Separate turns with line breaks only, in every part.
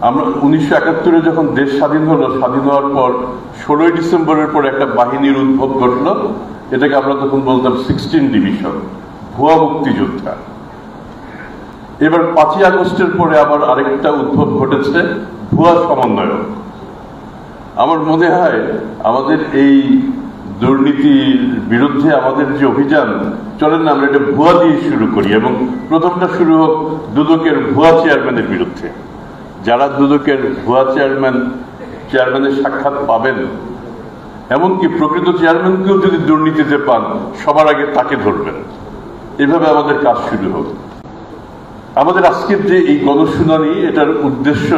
আমরা 1971-এ যখন দেশ স্বাধীন হলো, স্বাধীন হওয়ার পর 16ই ডিসেম্বরের পর একটা বাহিনীর উদ্ভব ঘটলো। এটাকে আমরা তখন বলতাম 16 ডিভিশন, ভুয়া মুক্তিযোদ্ধা। এবার 5ই আগস্টের পরে আবার আরেকটা উদ্ভব ঘটেছে, ভুয়া সমন্বয়ক। আমার মনে হয় আমাদের এই দুর্নীতির বিরুদ্ধে আমাদের যে অভিযান, চলেন না আমরা এটা ভুয়া দিয়ে শুরু করি, এবং প্রথমটা শুরু হোক দুদকের ভুয়া চেয়ারম্যানের বিরুদ্ধে। যারা দুদকের ভুয়া চেয়ারম্যানের সাক্ষাৎ পাবেন, এমনকি প্রকৃত চেয়ারম্যানকেও যদি দুর্নীতিতে পান, সবার আগে তাকে ধরবেন। এভাবে আমাদের কাজ শুরু হোক। আমাদের আজকের যে এই গণশুনানি, এটার উদ্দেশ্য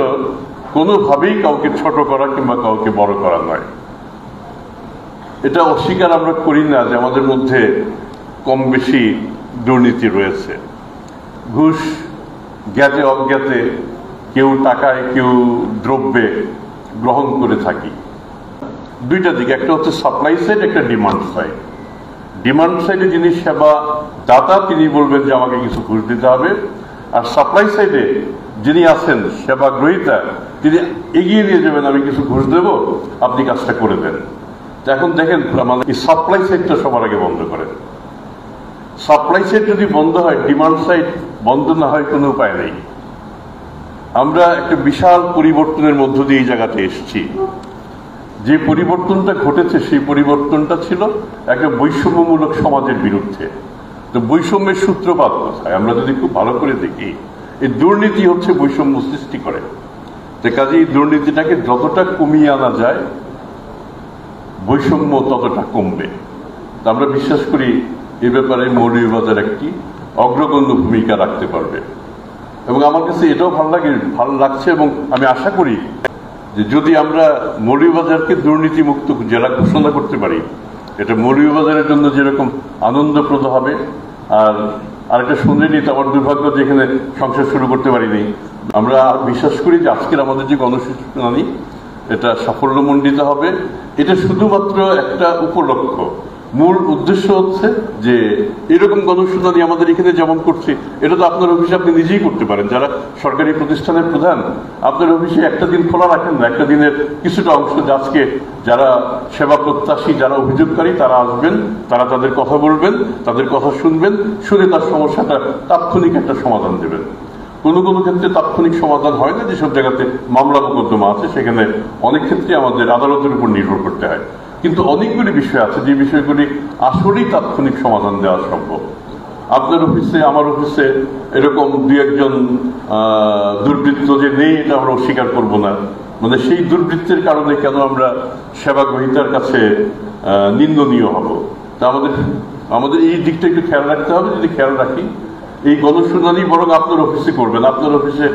কোনোভাবেই কাউকে ছোট করা কিংবা কাউকে বড় করা নয়। এটা অস্বীকার আমরা করি না যে আমাদের মধ্যে কম বেশি দুর্নীতি রয়েছে। ঘুষ জ্ঞাতে অজ্ঞাতে, কেউ টাকায় কেউ দ্রব্যে গ্রহণ করে থাকি। দুইটা দিক, একটা হচ্ছে সাপ্লাই সাইড, একটা ডিমান্ড সাইড। ডিমান্ড সাইডে যিনি সেবা দাতা তিনি বলবেন যে আমাকে কিছু ঘুষ দিতে হবে, আর সাপ্লাই সাইডে যিনি আছেন সেবা গ্রহীতা তিনি এগিয়ে নিয়ে যাবেন, আমি কিছু ঘুষ দেব, আপনি কাজটা করে দেন। এখন দেখেন মানে এই সাপ্লাই সাইডটা সবার আগে বন্ধ করেন। সাপ্লাই সাইড যদি বন্ধ হয়, ডিমান্ড সাইড বন্ধ না হয় কোনো উপায় নেই। আমরা একটা বিশাল পরিবর্তনের মধ্য দিয়ে এই জায়গাতে এসেছি। যে পরিবর্তনটা ঘটেছে সেই পরিবর্তনটা ছিল একটা বৈষম্যমূলক সমাজের বিরুদ্ধে। তো বৈষম্যের সূত্রপাত কোথায় আমরা যদি খুব ভালো করে দেখি, এই দুর্নীতি হচ্ছে বৈষম্য সৃষ্টি করে। যে কাজে এই দুর্নীতিটাকে যতটা কমিয়ে আনা যায়, বৈষম্য ততটা কমবে। আমরা বিশ্বাস করি এ ব্যাপারে মৌলভীবাজার একটি অগ্রগণ্য ভূমিকা রাখতে পারবে। এবং আমার কাছে এটাও ভালো লাগছে, এবং আমি আশা করি যে যদি আমরা মৌলভীবাজারকে দুর্নীতিমুক্ত জেলা ঘোষণা করতে পারি, এটা মৌলভীবাজারের জন্য যেরকম আনন্দপ্রদ হবে। আর আরেকটা শুনলেনি তো আমার দুর্ভাগ্য যে এখানে সংসার শুরু করতে পারিনি। আমরা বিশ্বাস করি যে আজকের আমাদের যে গণশুনানি, এটা সাফল্যমণ্ডিত হবে। এটা শুধুমাত্র একটা উপলক্ষ। মূল উদ্দেশ্য হচ্ছে যে এরকম গণশুনানি আমাদের এখানে যেমন করছি, এটা তো আপনার অফিসে আপনি নিজেই করতে পারেন। যারা সরকারি প্রতিষ্ঠানের প্রধান, আপনার অফিসে একটা দিন খোলা রাখেন না, একটা দিনের কিছুটা অংশ আজকে যারা সেবা প্রত্যাশী, যারা অভিযোগকারী, তারা আসবেন, তারা তাদের কথা বলবেন, তাদের কথা শুনবেন, শুনে তার সমস্যাটা তাৎক্ষণিক একটা সমাধান দেবেন। কোনো কোনো ক্ষেত্রে তাৎক্ষণিক সমাধান হয় না, যেসব জায়গাতে মামলা মোকদ্দমা আছে সেখানে অনেক ক্ষেত্রে আমাদের আদালতের উপর নির্ভর করতে হয়। কিন্তু অনেকগুলি বিষয় আছে যে বিষয়গুলি আসলেই তাৎক্ষণিক সমাধান দেওয়া সম্ভব। আপনার অফিসে, আমার অফিসে এরকম দুই একজন দুর্বৃত্ত যে নেই, এটা আমরা অস্বীকার করবো না। মানে সেই দুর্বৃত্তের কারণে কেন আমরা সেবা গ্রহীতার কাছে নিন্দনীয় হব? তা আমাদের এই দিকটা একটু খেয়াল রাখতে হবে। যদি খেয়াল রাখি, এই গণশুনানি বরং আপনার অফিসে করবেন। আপনার অফিসে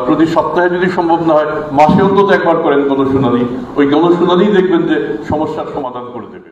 প্রতি সপ্তাহে যদি সম্ভব না হয়, মাসে অন্তত একবার করেন গণশুনানি। ওই গণশুনানি দেখবেন যে সমস্যার সমাধান করে দেবে।